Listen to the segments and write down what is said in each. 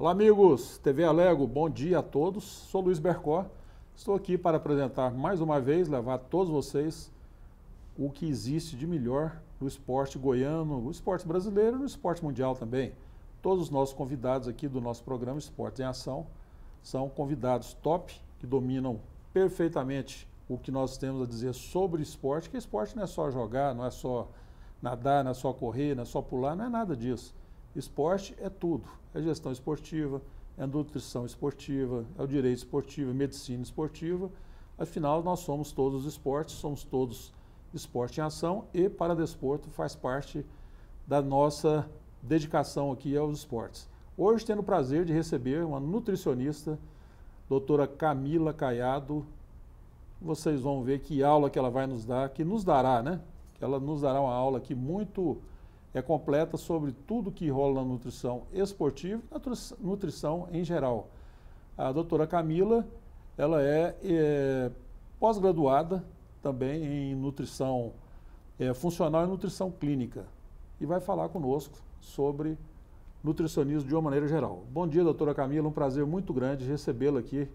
Olá, amigos, TV Alego, bom dia a todos. Sou Luiz Bercó, estou aqui para apresentar mais uma vez, levar a todos vocês o que existe de melhor no esporte goiano, no esporte brasileiro e no esporte mundial também. Todos os nossos convidados aqui do nosso programa Esportes em Ação são convidados top, que dominam perfeitamente o que nós temos a dizer sobre esporte, que esporte não é só jogar, não é só nadar, não é só correr, não é só pular, não é nada disso. Esporte é tudo, é gestão esportiva, é nutrição esportiva, é o direito esportivo, medicina esportiva. Afinal, nós somos todos esportes, somos todos esporte em ação e Paradesporto faz parte da nossa dedicação aqui aos esportes. Hoje tendo o prazer de receber uma nutricionista, doutora Camila Caiado. Vocês vão ver que aula que ela vai nos dar, que nos dará, né? Que ela nos dará uma aula aqui muito completa sobre tudo que rola na nutrição esportiva e na nutrição em geral. A doutora Camila, ela é pós-graduada também em nutrição funcional e nutrição clínica e vai falar conosco sobre nutricionismo de uma maneira geral. Bom dia, doutora Camila, um prazer muito grande recebê-la aqui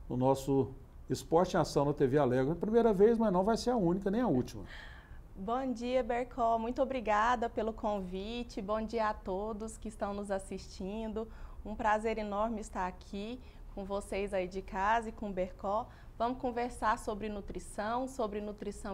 no nosso Esporte em Ação na TV Alego. É a primeira vez, mas não vai ser a única nem a última. Bom dia, Bercó. Muito obrigada pelo convite. Bom dia a todos que estão nos assistindo. Um prazer enorme estar aqui com vocês aí de casa e com o Bercó. Vamos conversar sobre nutrição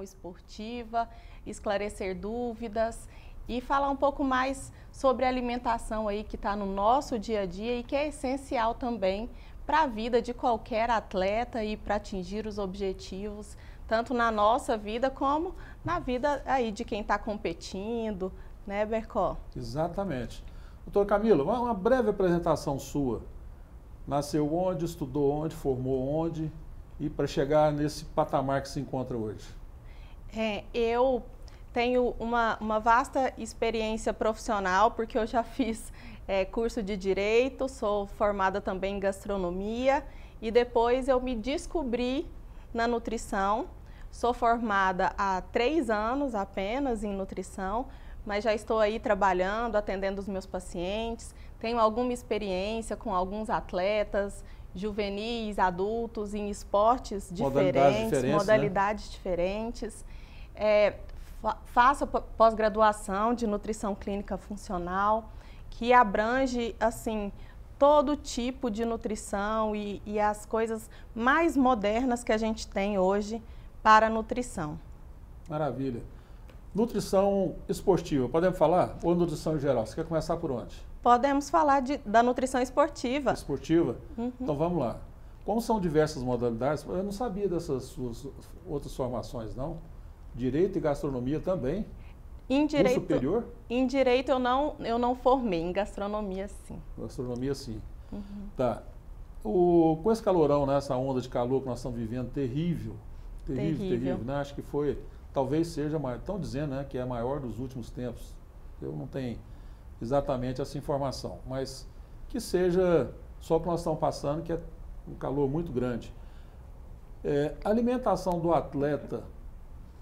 esportiva, esclarecer dúvidas e falar um pouco mais sobre a alimentação aí que está no nosso dia a dia e que é essencial também para a vida de qualquer atleta e para atingir os objetivos, tanto na nossa vida como na vida aí de quem está competindo, né, Bercó? Exatamente. Doutora Camila, uma breve apresentação sua. Nasceu onde, estudou onde, formou onde e para chegar nesse patamar que se encontra hoje? Eu tenho uma vasta experiência profissional, porque eu já fiz curso de Direito, sou formada também em Gastronomia e depois eu me descobri na nutrição. Sou formada há 3 anos apenas em nutrição, mas já estou aí trabalhando, atendendo os meus pacientes. Tenho alguma experiência com alguns atletas, juvenis, adultos, em esportes modalidades diferentes. Faço pós-graduação de nutrição clínica funcional, que abrange, assim, todo tipo de nutrição e as coisas mais modernas que a gente tem hoje para a nutrição. Maravilha. Nutrição esportiva, podemos falar? Ou nutrição em geral? Você quer começar por onde? Podemos falar da nutrição esportiva. Esportiva? Uhum. Então vamos lá. Como são diversas modalidades, eu não sabia dessas suas outras formações, não. Direito e gastronomia também? Em direito, superior? Em direito eu não formei, em gastronomia sim. Gastronomia sim. Uhum. Tá. Com esse calorão, né, essa onda de calor que nós estamos vivendo, terrível, né? Acho que talvez seja, estão dizendo, né, que é a maior dos últimos tempos. Eu não tenho exatamente essa informação, mas que seja só o que nós estamos passando, que é um calor muito grande. A alimentação do atleta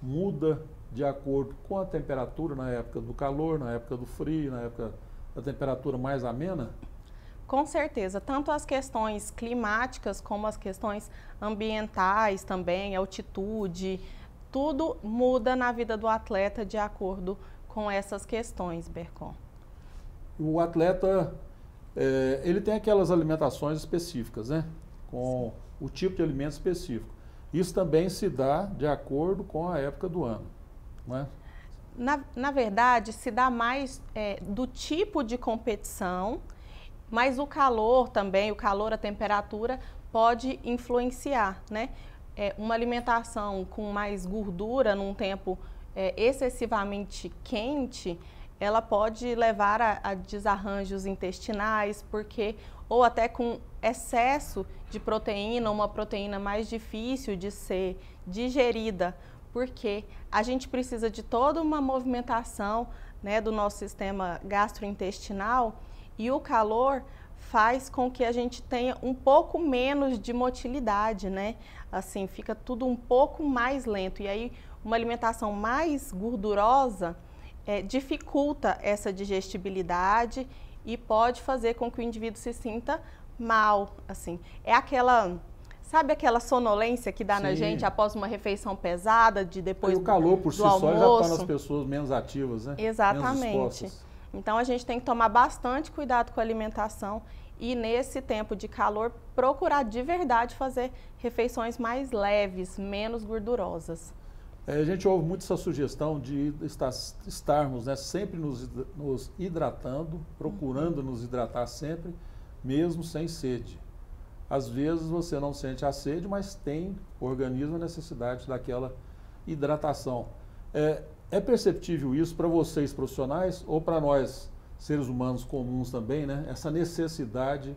muda de acordo com a temperatura na época do calor, na época do frio, na época da temperatura mais amena? Com certeza, tanto as questões climáticas como as questões ambientais também, altitude, tudo muda na vida do atleta de acordo com essas questões, Bercó. O atleta, ele tem aquelas alimentações específicas, né? Com o tipo de alimento específico. Isso também se dá de acordo com a época do ano, não é? Na verdade, se dá mais do tipo de competição, mas o calor também, a temperatura pode influenciar, né? Uma alimentação com mais gordura num tempo excessivamente quente, ela pode levar a desarranjos intestinais, ou até com excesso de proteína, uma proteína mais difícil de ser digerida, porque a gente precisa de toda uma movimentação, né, do nosso sistema gastrointestinal, e o calor faz com que a gente tenha um pouco menos de motilidade, né? Assim, fica tudo um pouco mais lento. E aí, uma alimentação mais gordurosa dificulta essa digestibilidade e pode fazer com que o indivíduo se sinta mal, assim. É sabe aquela sonolência que dá na gente após uma refeição pesada, depois do almoço? O calor por si só já torna as pessoas menos ativas, né? Exatamente. Então a gente tem que tomar bastante cuidado com a alimentação e nesse tempo de calor procurar de verdade fazer refeições mais leves, menos gordurosas. A gente ouve muito essa sugestão de estarmos, né, sempre nos hidratando, procurando nos hidratar sempre, mesmo sem sede. Às vezes você não sente a sede, mas tem o organismo a necessidade daquela hidratação. É perceptível isso para vocês profissionais ou para nós, seres humanos comuns também, né? Essa necessidade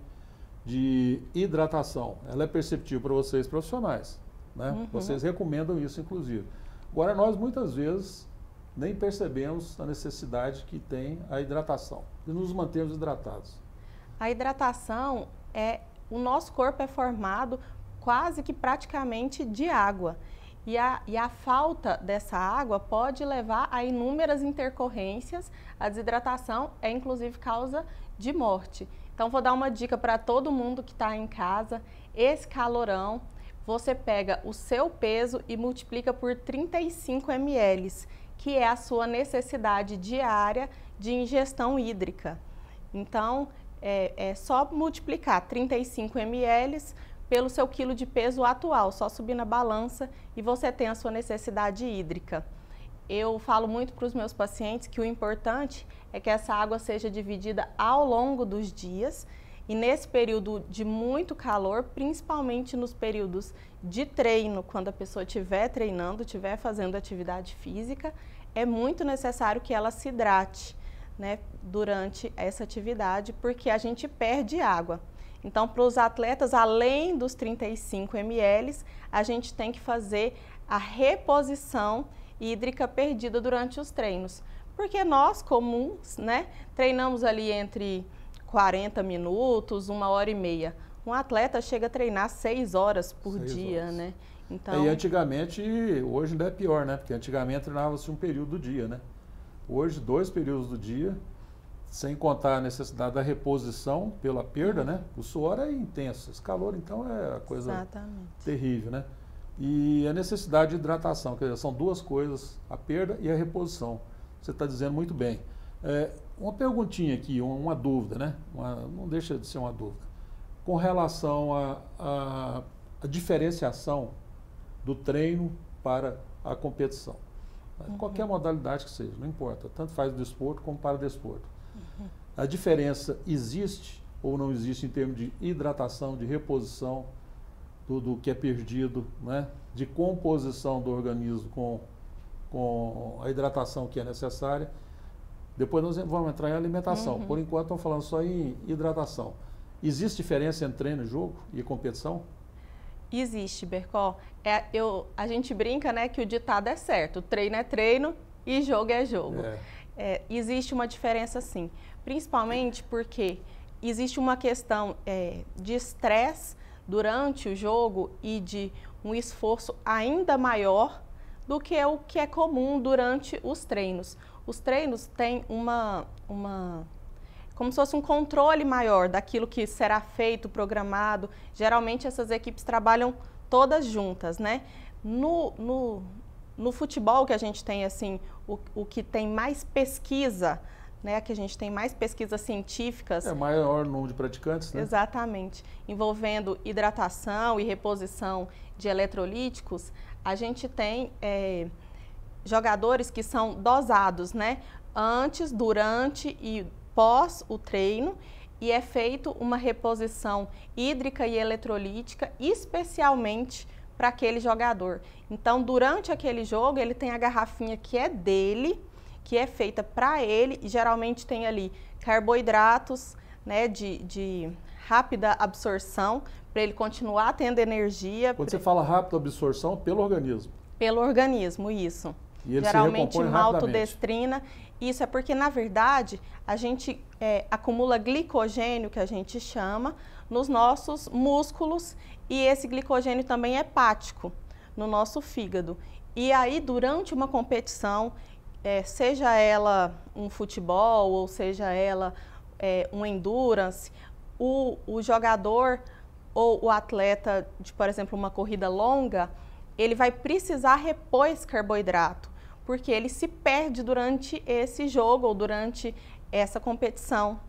de hidratação, ela é perceptível para vocês profissionais, né? Vocês recomendam isso, inclusive. Agora, nós muitas vezes nem percebemos a necessidade que tem a hidratação, de nos mantermos hidratados. A hidratação o nosso corpo é formado quase que praticamente de água. E a falta dessa água pode levar a inúmeras intercorrências. A desidratação é inclusive causa de morte. Então vou dar uma dica para todo mundo que está em casa. Esse calorão, você pega o seu peso e multiplica por 35 ml, que é a sua necessidade diária de ingestão hídrica. Então, é só multiplicar 35 ml pelo seu quilo de peso atual, só subir na balança e você tem a sua necessidade hídrica. Eu falo muito para os meus pacientes que o importante é que essa água seja dividida ao longo dos dias e nesse período de muito calor, principalmente nos períodos de treino, quando a pessoa estiver treinando, estiver fazendo atividade física, é muito necessário que ela se hidrate, né, durante essa atividade, porque a gente perde água. Então, para os atletas, além dos 35 ml, a gente tem que fazer a reposição hídrica perdida durante os treinos. Porque nós, comuns, né, treinamos ali entre 40 minutos, 1h30. Um atleta chega a treinar 6 horas por dia, né? Então... E antigamente, hoje ainda é pior, né? Porque antigamente treinava-se um período do dia, né? Hoje, 2 períodos do dia, sem contar a necessidade da reposição pela perda, né? O suor é intenso, esse calor, então, é a coisa terrível, né? E a necessidade de hidratação, quer dizer, são 2 coisas, a perda e a reposição. Você está dizendo muito bem. Uma perguntinha aqui, uma dúvida, né? Não deixa de ser uma dúvida. Com relação à diferenciação do treino para a competição. Qualquer modalidade que seja, não importa, tanto faz desporto como para desporto. A diferença existe ou não existe em termos de hidratação, de reposição do que é perdido, né? De composição do organismo com a hidratação que é necessária. Depois nós vamos entrar em alimentação. Por enquanto estamos falando só em hidratação. Existe diferença entre treino, jogo e competição? Existe, Bercó. A gente brinca, né, que o ditado é certo. Treino é treino e jogo é jogo. Existe uma diferença sim. Principalmente porque existe uma questão de estresse durante o jogo e de um esforço ainda maior do que o que é comum durante os treinos. Os treinos têm como se fosse um controle maior daquilo que será feito, programado. Geralmente essas equipes trabalham todas juntas, né? No futebol que a gente tem, assim, o que tem mais pesquisa, né? Que a gente tem mais pesquisas científicas. É maior número de praticantes, né? Exatamente. Envolvendo hidratação e reposição de eletrolíticos, a gente tem jogadores que são dosados, né? Antes, durante e pós o treino e é feito uma reposição hídrica e eletrolítica especialmente para aquele jogador. Então, durante aquele jogo, ele tem a garrafinha que é dele, que é feita para ele e geralmente tem ali carboidratos, né, de rápida absorção para ele continuar tendo energia. Quando você fala rápida absorção, pelo organismo? Pelo organismo, isso. E ele geralmente se maltodestrina. Isso é porque, na verdade, a gente acumula glicogênio, que a gente chama, nos nossos músculos e esse glicogênio também é hepático no nosso fígado. E aí, durante uma competição, seja ela um futebol ou seja ela um endurance, o jogador ou o atleta de, por exemplo, uma corrida longa, ele vai precisar repor esse carboidrato, porque ele se perde durante esse jogo ou durante essa competição.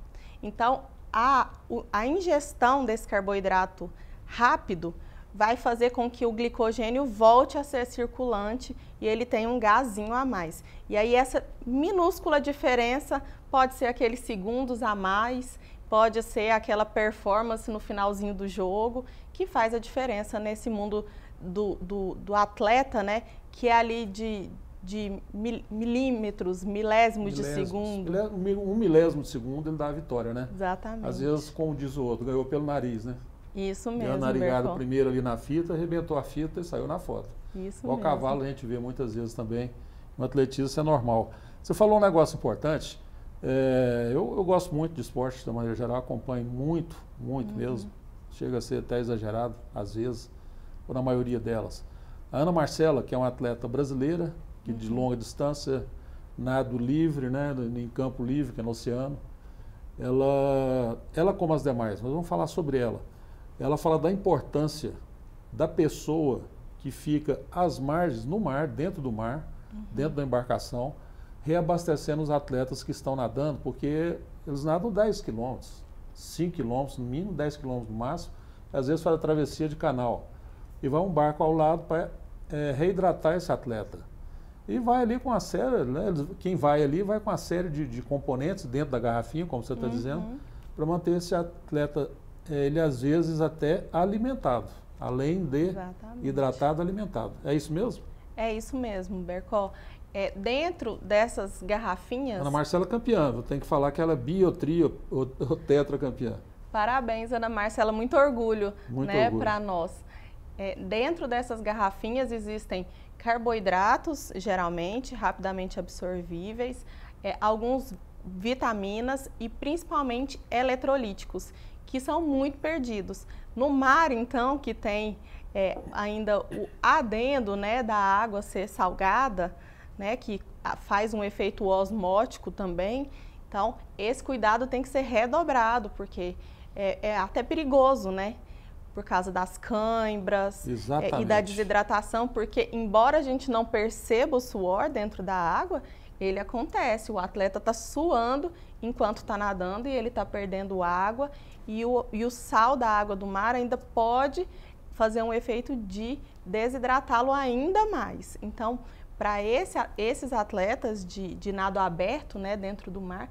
Então, a ingestão desse carboidrato rápido vai fazer com que o glicogênio volte a ser circulante e ele tenha um gazinho a mais. E aí essa minúscula diferença pode ser aqueles segundos a mais, pode ser aquela performance no finalzinho do jogo, que faz a diferença nesse mundo do atleta, né? Que é ali de milímetros, milésimos de segundo. Um milésimo de segundo ele dá a vitória, né? Exatamente. Às vezes, como diz o outro, ganhou pelo nariz, né? Isso mesmo, deu a narigada primeiro ali na fita, arrebentou a fita e saiu na foto. Isso Igual mesmo. cavalo a gente vê muitas vezes também. No atletismo isso é normal. Você falou um negócio importante. Eu gosto muito de esporte, de maneira geral, acompanho muito mesmo. Chega a ser até exagerado, às vezes, ou na maioria delas. A Ana Marcela, que é uma atleta brasileira, que de longa distância, nado livre, né, em campo livre, que é no oceano, ela como as demais, mas vamos falar sobre ela. Ela fala da importância da pessoa que fica às margens, no mar, dentro do mar, dentro da embarcação, reabastecendo os atletas que estão nadando, porque eles nadam 10 quilômetros, 5 quilômetros, no mínimo 10 quilômetros no máximo, às vezes faz a travessia de canal. E vai um barco ao lado para reidratar esse atleta. E vai ali com uma série, né, quem vai ali vai com uma série de componentes dentro da garrafinha, como você está dizendo, para manter esse atleta, ele às vezes até alimentado, além de hidratado, alimentado. É isso mesmo? É isso mesmo, Bercó. Dentro dessas garrafinhas... Ana Marcela campeã, eu tenho que falar que ela é bio, trio ou tetracampeã. Parabéns, Ana Marcela, muito orgulho, né, para nós. Dentro dessas garrafinhas existem carboidratos, geralmente, rapidamente absorvíveis, alguns vitaminas e principalmente eletrolíticos, que são muito perdidos. No mar, então, que tem ainda o adendo, né, da água ser salgada, né, que faz um efeito osmótico também, então esse cuidado tem que ser redobrado, porque é até perigoso, né? Por causa das cãibras e da desidratação, porque embora a gente não perceba o suor dentro da água, ele acontece. O atleta está suando enquanto está nadando e ele está perdendo água e o sal da água do mar ainda pode fazer um efeito de desidratá-lo ainda mais. Então, para esses atletas de nado aberto, né, dentro do mar,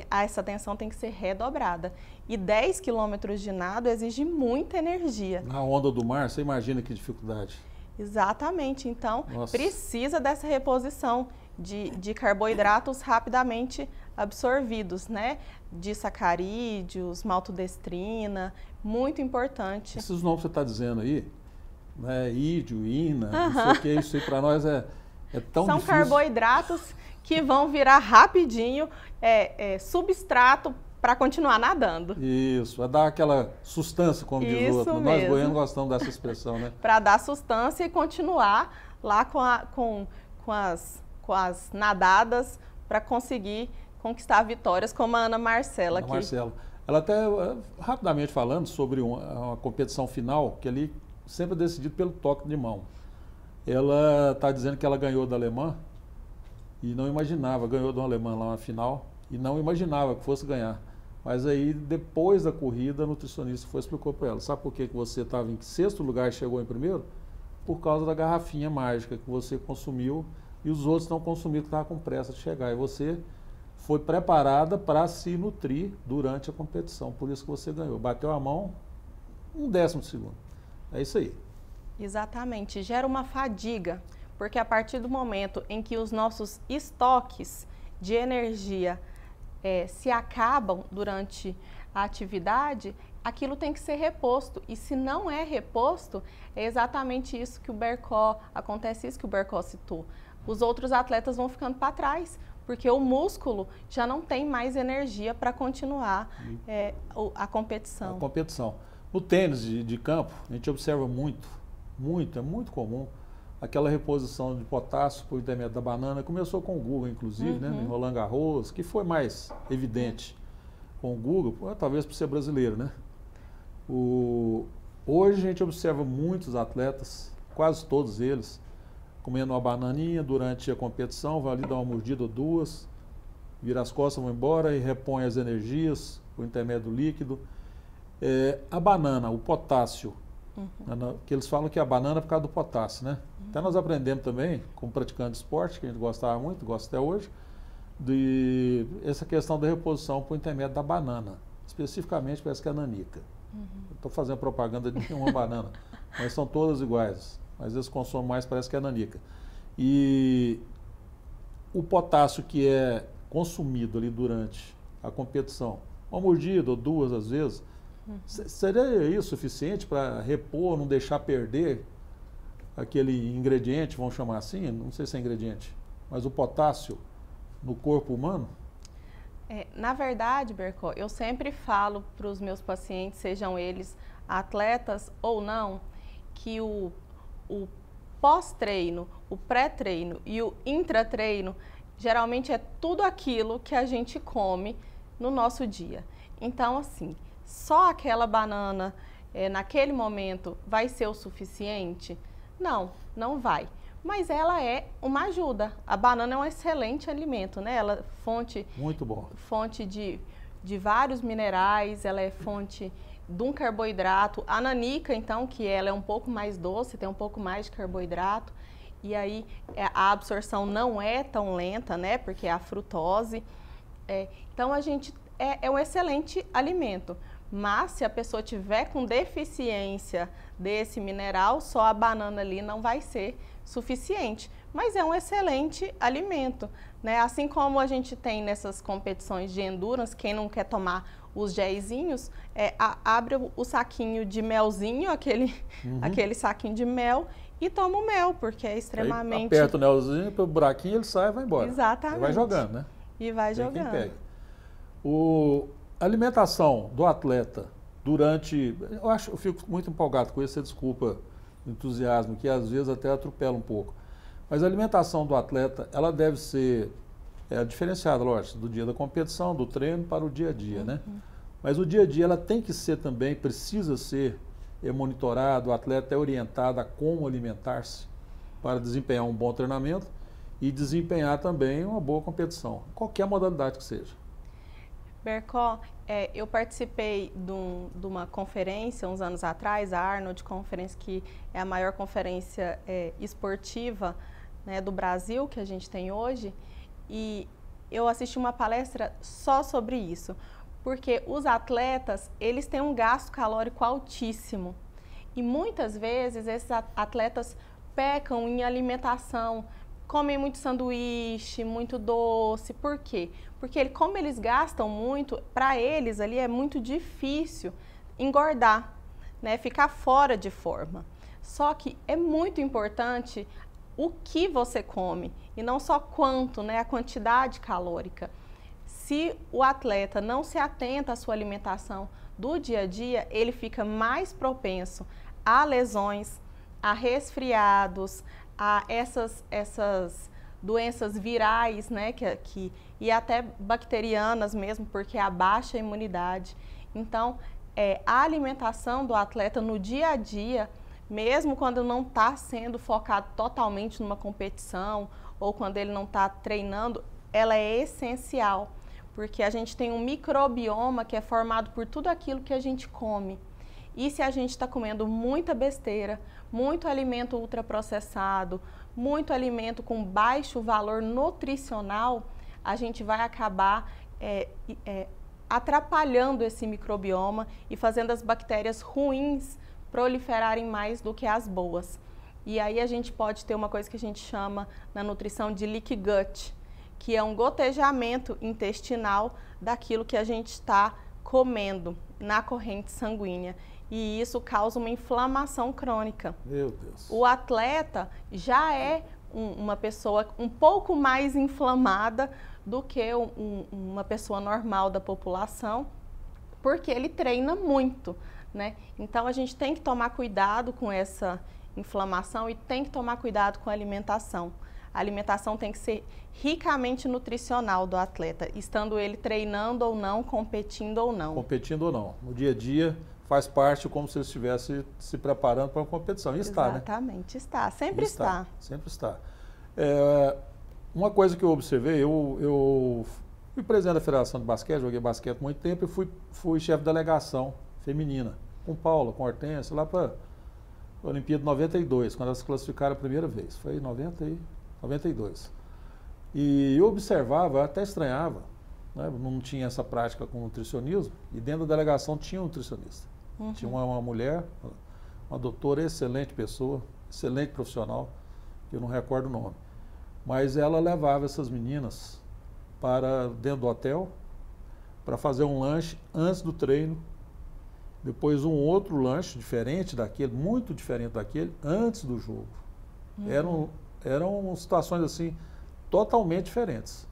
essa atenção tem que ser redobrada. E 10 quilômetros de nado exige muita energia. Na onda do mar, você imagina que dificuldade. Exatamente. Então, precisa dessa reposição de carboidratos rapidamente absorvidos, né? De sacarídeos, maltodestrina, muito importante. Esses nomes que você está dizendo aí, né, ídio, ina, não sei o que, isso aí para nós é tão São difícil. Carboidratos que vão virar rapidinho substrato para continuar nadando. Isso, vai dar aquela sustância, como diz o outro. Mesmo. Nós goianos gostamos dessa expressão, né? Para dar sustância e continuar lá com as nadadas para conseguir conquistar vitórias, como a Ana Marcela aqui. Marcela. Ela até, rapidamente falando sobre uma competição final, que ali sempre é decidido pelo toque de mão. Ela está dizendo que ela ganhou da alemã e não imaginava, ganhou de uma alemã lá na final e não imaginava que fosse ganhar. Mas aí, depois da corrida, a nutricionista explicou para ela, sabe por que você estava em sexto lugar e chegou em primeiro? Por causa da garrafinha mágica que você consumiu e os outros não consumiram, que estavam com pressa de chegar. E você foi preparada para se nutrir durante a competição, por isso que você ganhou. Bateu a mão, 1/10 segundo. É isso aí. Exatamente, gera uma fadiga, porque a partir do momento em que os nossos estoques de energia se acabam durante a atividade, aquilo tem que ser reposto. E se não é reposto, é exatamente isso que acontece isso que o Bercó citou. Os outros atletas vão ficando para trás, porque o músculo já não tem mais energia para continuar a competição. No tênis de campo, a gente observa é muito comum aquela reposição de potássio por intermédio da banana. Começou com o Google, inclusive, né, em Roland Garros, que foi mais evidente. com o Google, talvez por ser brasileiro, né? Hoje a gente observa muitos atletas, quase todos eles, comendo uma bananinha durante a competição, vai ali dar uma mordida ou duas, vira as costas, vão embora e repõe as energias por intermédio do líquido. A banana, o potássio, que eles falam que a banana é por causa do potássio, né? Até nós aprendemos também, como praticante de esporte, que a gente gostava muito, gosta até hoje, de essa questão da reposição por intermédio da banana. Especificamente parece que é a nanica. Estou fazendo propaganda de nenhuma banana, mas são todas iguais. Mas eles consomem mais, parece que é a nanica. E o potássio que é consumido ali durante a competição, uma mordida ou duas às vezes, seria isso suficiente para repor, não deixar perder aquele ingrediente, vamos chamar assim, não sei se é ingrediente, mas o potássio no corpo humano? Na verdade, Bercó, eu sempre falo para os meus pacientes, sejam eles atletas ou não, que o pós-treino, o pré-treino e o intratreino, geralmente é tudo aquilo que a gente come no nosso dia. Então, assim, só aquela banana naquele momento vai ser o suficiente? Não, não vai. Mas ela é uma ajuda. A banana é um excelente alimento, né? Ela é fonte, muito bom. Fonte de vários minerais, ela é fonte de um carboidrato. A nanica, então, que ela é um pouco mais doce, tem um pouco mais de carboidrato. E aí a absorção não é tão lenta, né? Porque é a frutose. Então a gente é um excelente alimento. Mas se a pessoa tiver com deficiência desse mineral, só a banana ali não vai ser suficiente. Mas é um excelente alimento, né? Assim como a gente tem nessas competições de endurance, quem não quer tomar os gelzinhos, abre o saquinho de melzinho, aquele saquinho de mel, e toma o mel, porque é extremamente... Aí aperta o melzinho, pelo buraquinho, ele sai e vai embora. Exatamente. Ele vai jogando, né? E vai jogando. Quem pega. A alimentação do atleta durante... Eu fico muito empolgado com isso, você desculpa o entusiasmo, que às vezes até atropela um pouco. Mas a alimentação do atleta, ela deve ser diferenciada, lógico, do dia da competição, do treino para o dia a dia, né? Mas o dia a dia ela tem que ser também, precisa ser monitorado, o atleta é orientado a como alimentar-se para desempenhar um bom treinamento e desempenhar também uma boa competição, qualquer modalidade que seja. Bercó, eu participei de uma conferência uns anos atrás, a Arnold Conference, que é a maior conferência esportiva, né, do Brasil que a gente tem hoje, e eu assisti uma palestra só sobre isso, porque os atletas, eles têm um gasto calórico altíssimo e muitas vezes esses atletas pecam em alimentação, comem muito sanduíche, muito doce. Por quê? Porque como eles gastam muito, para eles ali é muito difícil engordar, né? Ficar fora de forma. Só que é muito importante o que você come e não só quanto, né? A quantidade calórica. Se o atleta não se atenta à sua alimentação do dia a dia, ele fica mais propenso a lesões, a resfriados, a essas doenças virais, né, e até bacterianas mesmo, porque abaixa a imunidade. Então, a alimentação do atleta no dia a dia, mesmo quando não está sendo focado totalmente numa competição ou quando ele não está treinando, ela é essencial, porque a gente tem um microbioma que é formado por tudo aquilo que a gente come. E se a gente está comendo muita besteira, muito alimento ultraprocessado, muito alimento com baixo valor nutricional, a gente vai acabar atrapalhando esse microbioma e fazendo as bactérias ruins proliferarem mais do que as boas. E aí a gente pode ter uma coisa que a gente chama na nutrição de leaky gut, que é um gotejamento intestinal daquilo que a gente está comendo na corrente sanguínea. E isso causa uma inflamação crônica. Meu Deus. O atleta já é uma pessoa um pouco mais inflamada do que uma pessoa normal da população, porque ele treina muito, né? Então a gente tem que tomar cuidado com essa inflamação e tem que tomar cuidado com a alimentação. A alimentação tem que ser ricamente nutricional do atleta, estando ele treinando ou não, competindo ou não. Competindo ou não. No dia a dia faz parte como se ele estivesse se preparando para uma competição. E está, né? Exatamente, está. Sempre está. Sempre está. Uma coisa que eu observei, eu fui presidente da Federação de Basquete, joguei basquete há muito tempo e fui chefe de delegação feminina, com Paula, com Hortência, lá para a Olimpíada de 92, quando elas se classificaram a primeira vez. Foi em 92. E eu observava, até estranhava, né? Não tinha essa prática com nutricionismo, e dentro da delegação tinha um nutricionista. Tinha uma mulher, uma doutora, excelente pessoa, excelente profissional, que eu não recordo o nome. Mas ela levava essas meninas para dentro do hotel para fazer um lanche antes do treino, depois um outro lanche diferente daquele, muito diferente daquele, antes do jogo. Eram situações assim totalmente diferentes.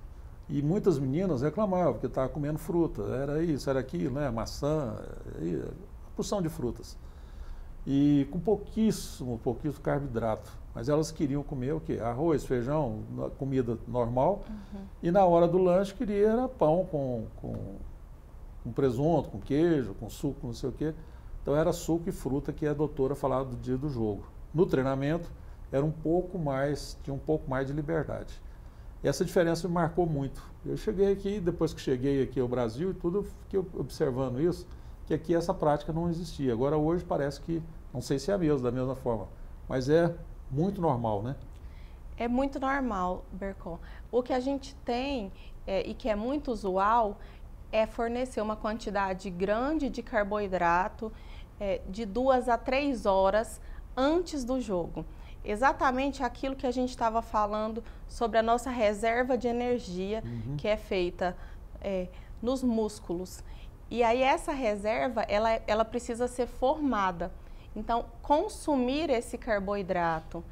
E muitas meninas reclamavam porque estavam comendo fruta, era isso, era aquilo, né? Maçã, porção de frutas. E com pouquíssimo carboidrato. Mas elas queriam comer o quê? Arroz, feijão, comida normal. E na hora do lanche queria era pão com presunto, com queijo, com suco, não sei o quê. Então era suco e fruta que a doutora falava do dia do jogo. No treinamento era tinha um pouco mais de liberdade. E essa diferença me marcou muito. Eu cheguei aqui, depois que cheguei aqui ao Brasil e tudo, eu fiquei observando isso, que aqui essa prática não existia. Agora hoje parece que, não sei se é da mesma forma, mas é muito normal, né? É muito normal, Bercon. O que a gente tem e que é muito usual é fornecer uma quantidade grande de carboidrato de 2 a 3 horas antes do jogo. Exatamente aquilo que a gente estava falando sobre a nossa reserva de energia, que é feita nos músculos. E aí essa reserva, ela precisa ser formada. Então, consumir esse carboidrato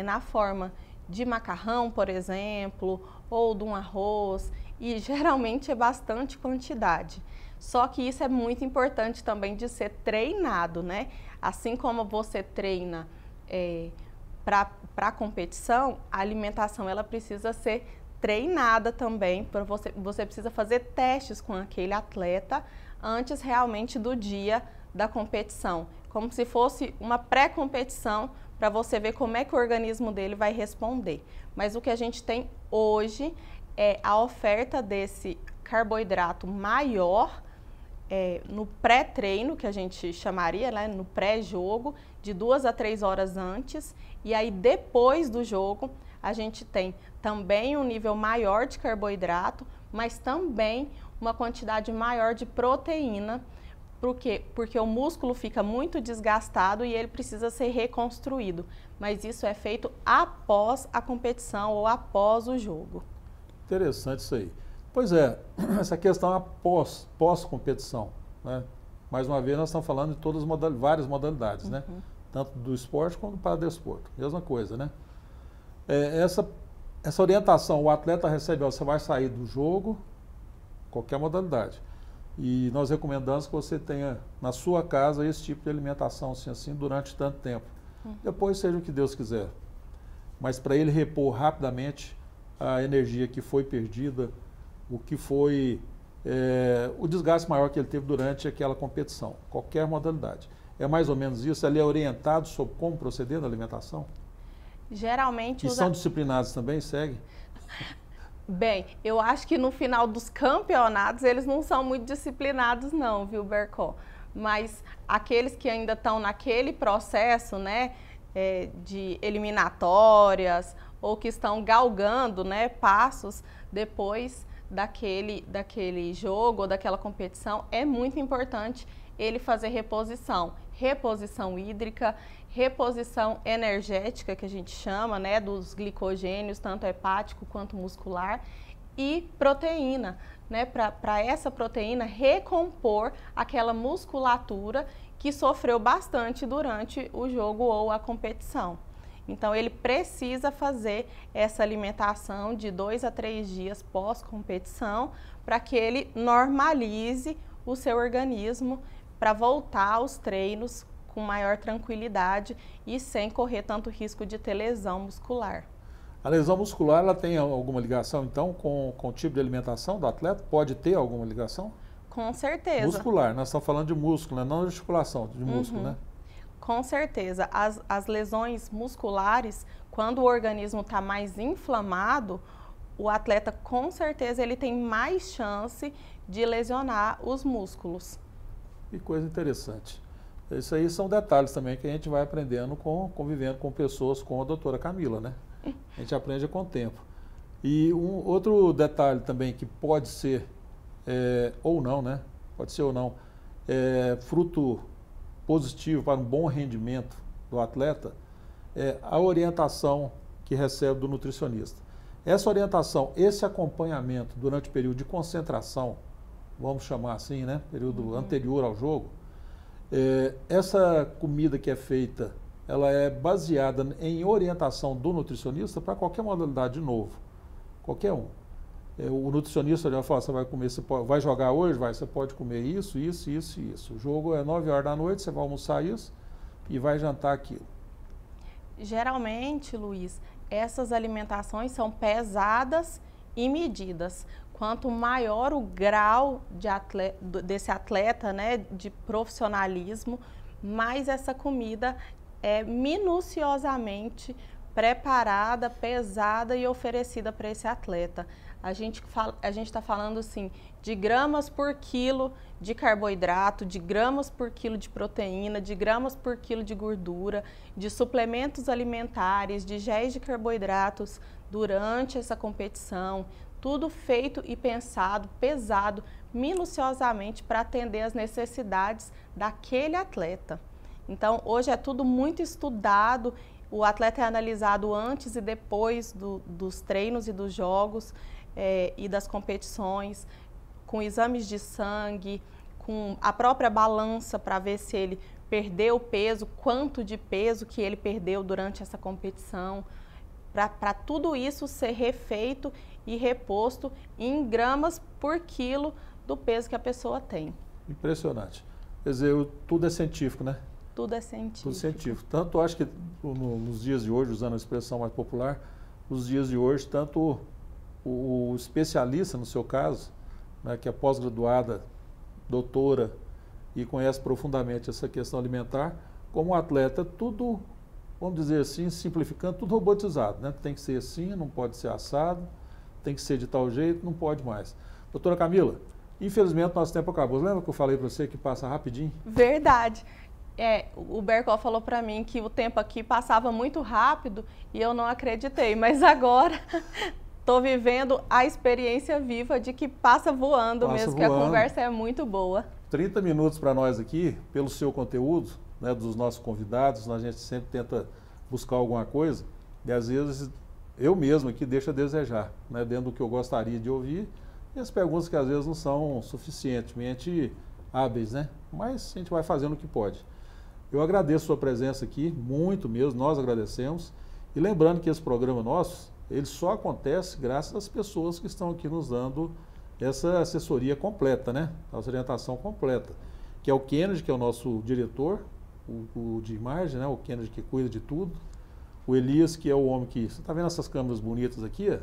na forma de macarrão, por exemplo, ou de um arroz, e geralmente é bastante quantidade. Só que isso é muito importante também de ser treinado, né? Assim como você treina para a competição, a alimentação ela precisa ser treinada também. Você precisa fazer testes com aquele atleta antes realmente do dia da competição, como se fosse uma pré-competição para você ver como é que o organismo dele vai responder. Mas o que a gente tem hoje é a oferta desse carboidrato maior no pré-treino, que a gente chamaria, né, no pré-jogo, de 2 a 3 horas antes, e aí depois do jogo a gente tem também um nível maior de carboidrato, mas também uma quantidade maior de proteína. Por quê? Porque o músculo fica muito desgastado e ele precisa ser reconstruído. Mas isso é feito após a competição ou após o jogo. Interessante isso aí. Pois é, essa questão pós-competição, né? Mais uma vez nós estamos falando de todas as várias modalidades, né? Tanto do esporte quanto do paradesporto. Mesma coisa, né? Essa orientação, o atleta recebe, você vai sair do jogo, qualquer modalidade. E nós recomendamos que você tenha na sua casa esse tipo de alimentação assim durante tanto tempo. Depois seja o que Deus quiser. Mas para ele repor rapidamente a energia que foi perdida, o que foi o desgaste maior que ele teve durante aquela competição, qualquer modalidade. É mais ou menos isso? Ele é orientado sobre como proceder na alimentação? Geralmente... E são disciplinados também? Segue? Bem, eu acho que no final dos campeonatos eles não são muito disciplinados não, viu, Bercon? Mas aqueles que ainda estão naquele processo, né, de eliminatórias ou que estão galgando, né, passos depois daquele jogo ou daquela competição, é muito importante ele fazer reposição hídrica, reposição energética, que a gente chama, né, dos glicogênios, tanto hepático quanto muscular, e proteína, né, para essa proteína recompor aquela musculatura que sofreu bastante durante o jogo ou a competição. Então, ele precisa fazer essa alimentação de 2 a 3 dias pós-competição para que ele normalize o seu organismo para voltar aos treinos com maior tranquilidade e sem correr tanto risco de ter lesão muscular. A lesão muscular, ela tem alguma ligação, então, com o tipo de alimentação do atleta? Pode ter alguma ligação? Com certeza. Muscular, nós estamos falando de músculo, né? Não de articulação, de músculo, né? Com certeza. As lesões musculares, quando o organismo está mais inflamado, o atleta, com certeza, ele tem mais chance de lesionar os músculos. Que coisa interessante. Isso aí são detalhes também que a gente vai aprendendo convivendo com pessoas como a doutora Camila, né? A gente aprende com o tempo. E outro detalhe também que pode ser, ou não, né? Pode ser ou não, fruto positivo para um bom rendimento do atleta, é a orientação que recebe do nutricionista. Essa orientação, esse acompanhamento durante o período de concentração, vamos chamar assim, né? Período anterior ao jogo, essa comida que é feita, ela é baseada em orientação do nutricionista para qualquer modalidade de novo, qualquer um. O nutricionista já fala, você vai comer, vai jogar hoje? Você pode comer isso, isso, isso e isso. O jogo é 9 horas da noite, você vai almoçar isso e vai jantar aquilo. Geralmente, Luiz, essas alimentações são pesadas e medidas. Quanto maior o grau desse atleta, né, de profissionalismo, mais essa comida é minuciosamente preparada, pesada e oferecida para esse atleta. A gente está falando assim de gramas por quilo de carboidrato, de gramas por quilo de proteína, de gramas por quilo de gordura, de suplementos alimentares, de géis de carboidratos durante essa competição. Tudo feito e pensado, pesado, minuciosamente para atender às necessidades daquele atleta. Então, hoje é tudo muito estudado, o atleta é analisado antes e depois dos treinos e dos jogos e das competições, com exames de sangue, com a própria balança para ver se ele perdeu peso, quanto de peso que ele perdeu durante essa competição, para tudo isso ser refeito e reposto em gramas por quilo do peso que a pessoa tem. Impressionante. Quer dizer, tudo é científico, né? Tudo é científico. Tudo científico. Tanto acho que nos dias de hoje, usando a expressão mais popular, nos dias de hoje, tanto o especialista, no seu caso, né, que é pós-graduada, doutora e conhece profundamente essa questão alimentar, como o atleta, tudo, vamos dizer assim, simplificando, tudo robotizado, né? Tem que ser assim, não pode ser assado, tem que ser de tal jeito, não pode mais. Doutora Camila, infelizmente nosso tempo acabou. Lembra que eu falei para você que passa rapidinho? Verdade. O Bercol falou para mim que o tempo aqui passava muito rápido e eu não acreditei, mas agora estou vivendo a experiência viva de que passa voando mesmo, que a conversa é muito boa. 30 minutos para nós aqui, pelo seu conteúdo, né, dos nossos convidados, a gente sempre tenta buscar alguma coisa e às vezes eu mesmo aqui deixo a desejar, né, dentro do que eu gostaria de ouvir, e as perguntas que às vezes não são suficientemente hábeis, né? Mas a gente vai fazendo o que pode. Eu agradeço a sua presença aqui, muito mesmo, nós agradecemos. E lembrando que esse programa nosso, ele só acontece graças às pessoas que estão aqui nos dando essa assessoria completa, né? Essa orientação completa. Que é o Kennedy, que é o nosso diretor, o de imagem, né? O Kennedy que cuida de tudo. O Elias, que é o homem que... Você está vendo essas câmeras bonitas aqui?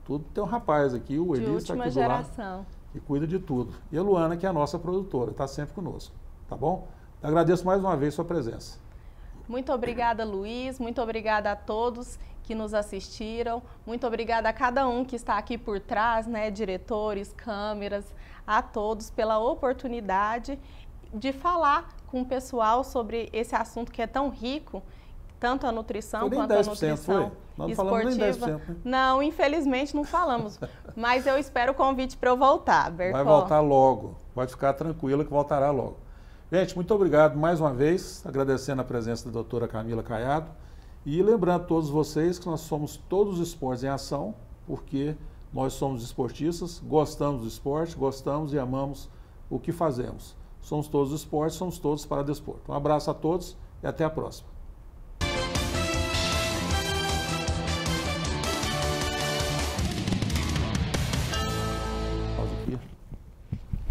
Tudo tem um rapaz aqui, o Elias está aqui do lado, que cuida de tudo. E a Luana, que é a nossa produtora, está sempre conosco, tá bom? Agradeço mais uma vez sua presença. Muito obrigada, Luiz. Muito obrigada a todos que nos assistiram. Muito obrigada a cada um que está aqui por trás, né? Diretores, câmeras, a todos pela oportunidade de falar com o pessoal sobre esse assunto que é tão rico, tanto a nutrição quanto a nutrição esportiva. Não, infelizmente não falamos, mas eu espero o convite para eu voltar, Bercol. Vai voltar logo, pode ficar tranquila que voltará logo. Gente, muito obrigado mais uma vez, agradecendo a presença da doutora Camila Caiado e lembrando a todos vocês que nós somos todos esportes em ação, porque nós somos esportistas, gostamos do esporte, gostamos e amamos o que fazemos. Somos todos esportes, somos todos para desporto. Um abraço a todos e até a próxima.